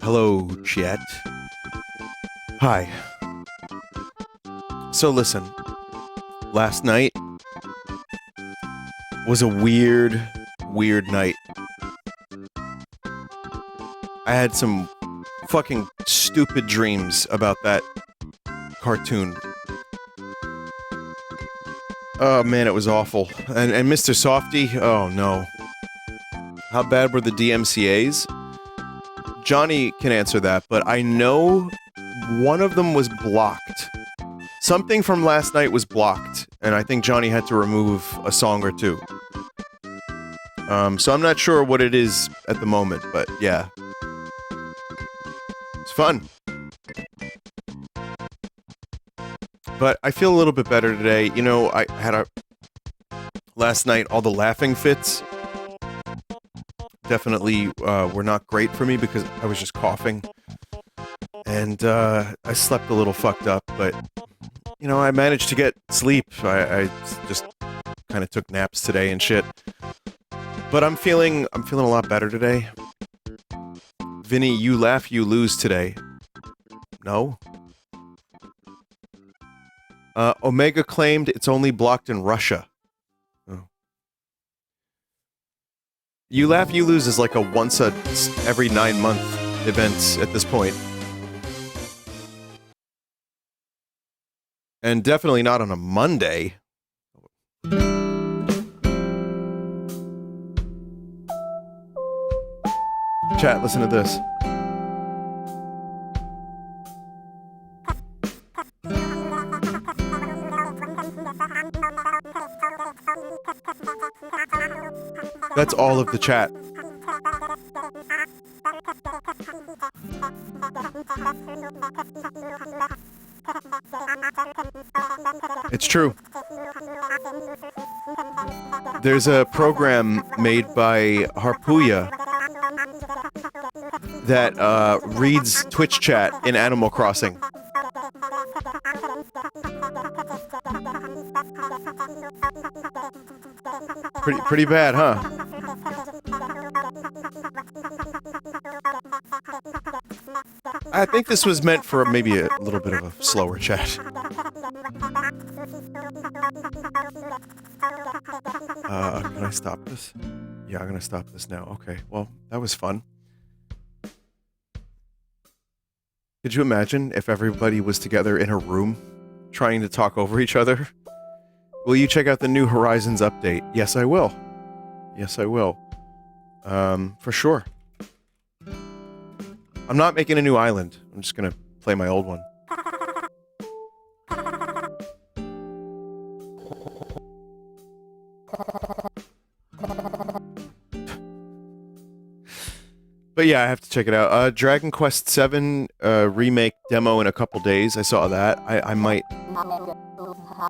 Hello, chat. Hi. So listen, last night was a weird night. I had some fucking stupid dreams about that cartoon. Oh man, it was awful. And Mr. Softy, oh no. How bad were the DMCAs? Johnny can answer that, but I know one of them was blocked. Something from last night was blocked, and I think Johnny had to remove a song or two. So I'm not sure what it is at the moment, but yeah. It's fun. But I feel a little bit better today. You know, I had last night, all the laughing fits definitely were not great for me because I was just coughing. And I slept a little fucked up, but, you know, I managed to get sleep. I just kind of took naps today and shit. But I'm feeling a lot better today. Vinny, you laugh, you lose today. No? Omega claimed it's only blocked in Russia. Oh. You laugh, you lose is like a every 9-month event at this point. And definitely not on a Monday. Chat, listen to this. That's all of the chat. It's true. There's a program made by Harpuya that reads Twitch chat in Animal Crossing. Pretty bad, huh? I think this was meant for maybe a little bit of a slower chat. Can I stop this? Yeah, I'm gonna stop this now. Okay, well, that was fun. Could you imagine if everybody was together in a room trying to talk over each other? Will you check out the New Horizons update? Yes, I will. Yes, I will. For sure. I'm not making a new island. I'm just gonna play my old one. But yeah, I have to check it out. Dragon Quest VII remake demo in a couple days. I saw that. I might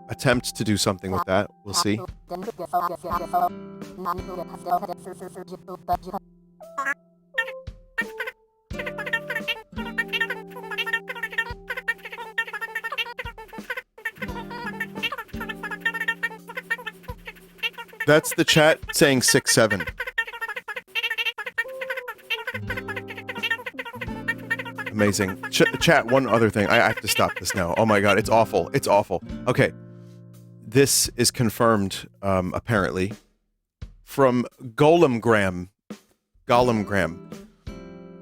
attempt to do something with that. We'll see. That's the chat saying 6-7. Amazing. Chat, one other thing. I have to stop this now. Oh my god, it's awful. It's awful. Okay. This is confirmed, apparently, from Gollum.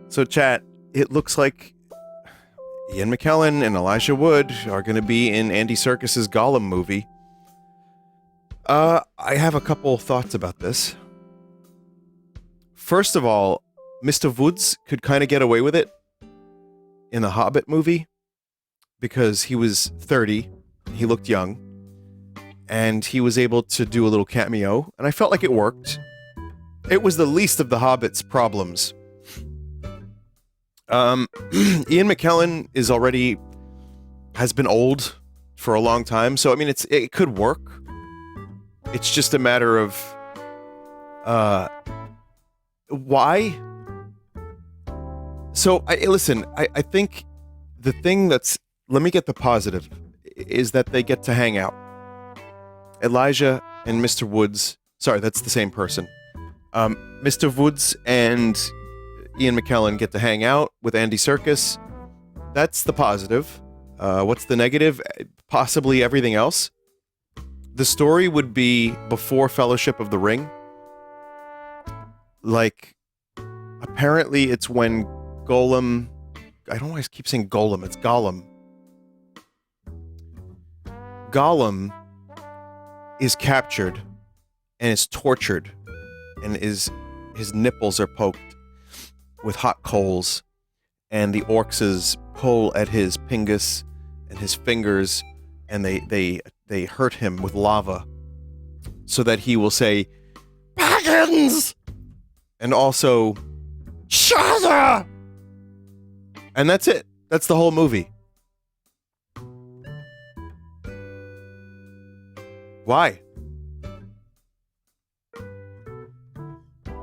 So chat, it looks like Ian McKellen and Elijah Wood are going to be in Andy Serkis's Gollum movie. I have a couple thoughts about this. First of all, Mr. Woods could kind of get away with it in the Hobbit movie because he was 30, he looked young, and he was able to do a little cameo, and I felt like it worked. It was the least of the Hobbit's problems. Ian McKellen has been old for a long time, so I mean it could work. It's just a matter of why. So I think the thing let me get the positive is that they get to hang out. Elijah and Mr. Woods, sorry, that's the same person. Mr. Woods and Ian McKellen get to hang out with Andy Serkis. That's the positive. What's the negative? Possibly everything else. The story would be before Fellowship of the Ring. Like, apparently it's when Gollum... I don't always keep saying Gollum. It's Gollum. Gollum is captured and is tortured, and his nipples are poked with hot coals, and the orcs pull at his pingus and his fingers, and they hurt him with lava so that he will say, "Baggins!" and also, "Shazza!" And that's it. That's the whole movie. Why?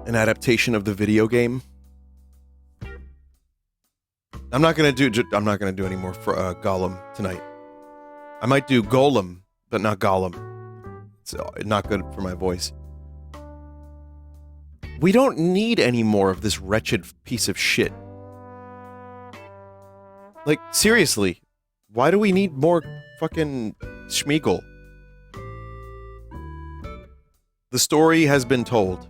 An adaptation of the video game? I'm not gonna do any more for Gollum tonight. I might do Gollum, but not Gollum. It's not good for my voice. We don't need any more of this wretched piece of shit. Like, seriously, why do we need more fucking Schmeagol? The story has been told.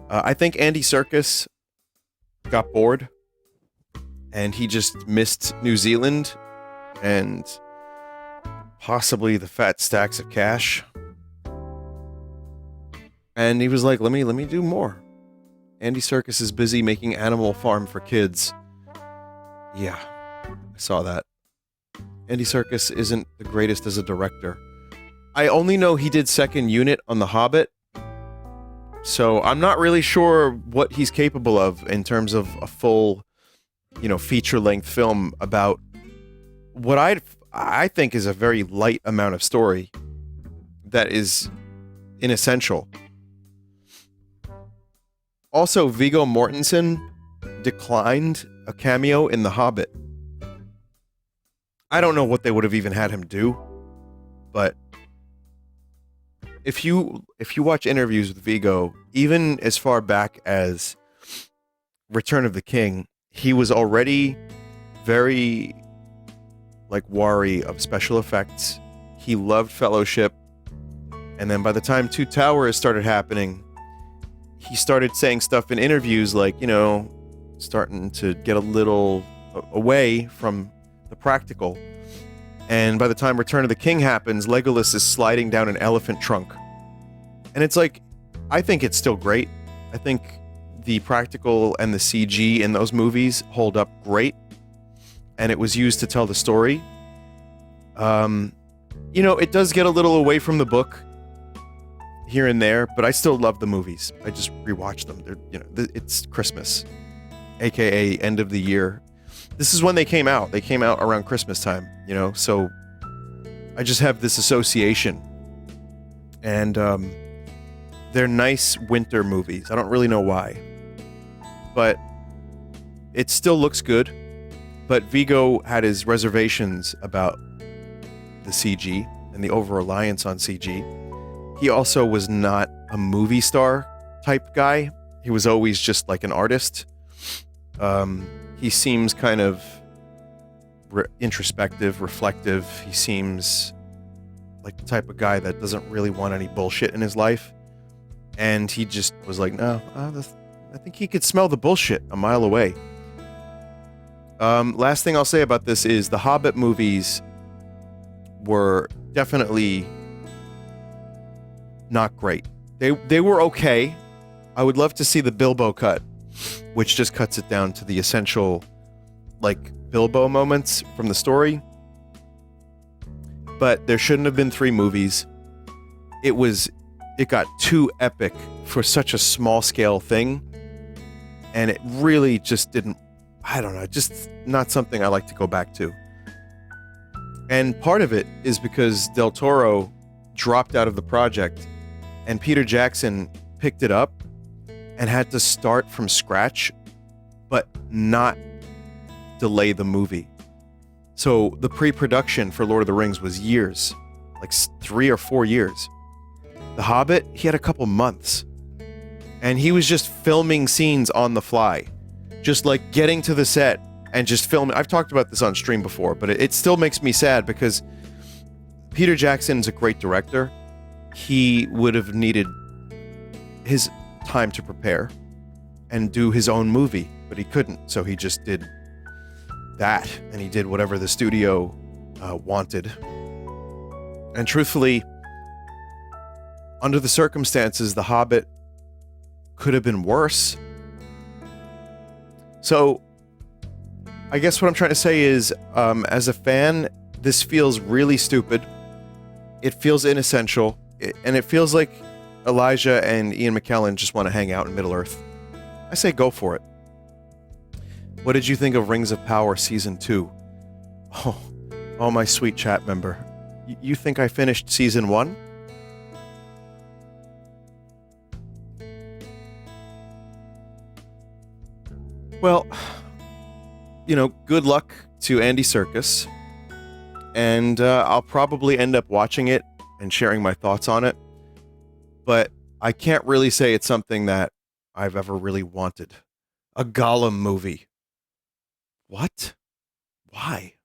I think Andy Serkis got bored, and he just missed New Zealand and possibly the fat stacks of cash. And he was like, let me do more. Andy Serkis is busy making Animal Farm for kids. Yeah, I saw that. Andy Serkis isn't the greatest as a director. I only know he did second unit on The Hobbit, so I'm not really sure what he's capable of in terms of a full, feature-length film about what I think is a very light amount of story that is inessential. Also, Viggo Mortensen declined a cameo in The Hobbit. I don't know what they would have even had him do, but if you watch interviews with Viggo, even as far back as Return of the King, he was already very wary of special effects. He loved Fellowship, and then by the time Two Towers started happening, he started saying stuff in interviews starting to get a little away from the practical. And by the time Return of the King happens, Legolas is sliding down an elephant trunk. And it's I think it's still great. I think the practical and the CG in those movies hold up great. And it was used to tell the story. It does get a little away from the book here and there, but I still love the movies. I just rewatch them. They're, it's Christmas, aka end of the year. This is when they came out. They came out around Christmas time, so I just have this association. And they're nice winter movies. I don't really know why. But it still looks good. But Viggo had his reservations about the CG and the over-reliance on CG. He also was not a movie star type guy. He was always just like an artist. He seems kind of introspective, reflective. He seems like the type of guy that doesn't really want any bullshit in his life. And he just was like, no, I think he could smell the bullshit a mile away. Last thing I'll say about this is the Hobbit movies were definitely not great. They were okay. I would love to see the Bilbo cut, which just cuts it down to the essential, Bilbo moments from the story. But there shouldn't have been 3 movies. It got too epic for such a small scale thing. And it really just didn't, I don't know, just not something I like to go back to. And part of it is because Del Toro dropped out of the project and Peter Jackson picked it up and had to start from scratch, but not delay the movie. So the pre-production for Lord of the Rings was years, 3 or 4 years. The Hobbit, he had a couple months. And he was just filming scenes on the fly. Just like getting to the set and just filming. I've talked about this on stream before, but it still makes me sad because Peter Jackson's a great director. He would have needed his time to prepare and do his own movie, but he couldn't, so he just did that, and he did whatever the studio wanted. And truthfully, under the circumstances, The Hobbit could have been worse. So, I guess what I'm trying to say is, as a fan, this feels really stupid. It feels inessential, and it feels like Elijah and Ian McKellen just want to hang out in Middle-earth. I say go for it. What did you think of Rings of Power Season 2? Oh, my sweet chat member. You think I finished Season 1? Well, you know, good luck to Andy Serkis. And I'll probably end up watching it and sharing my thoughts on it. But I can't really say it's something that I've ever really wanted. A Gollum movie. What? Why?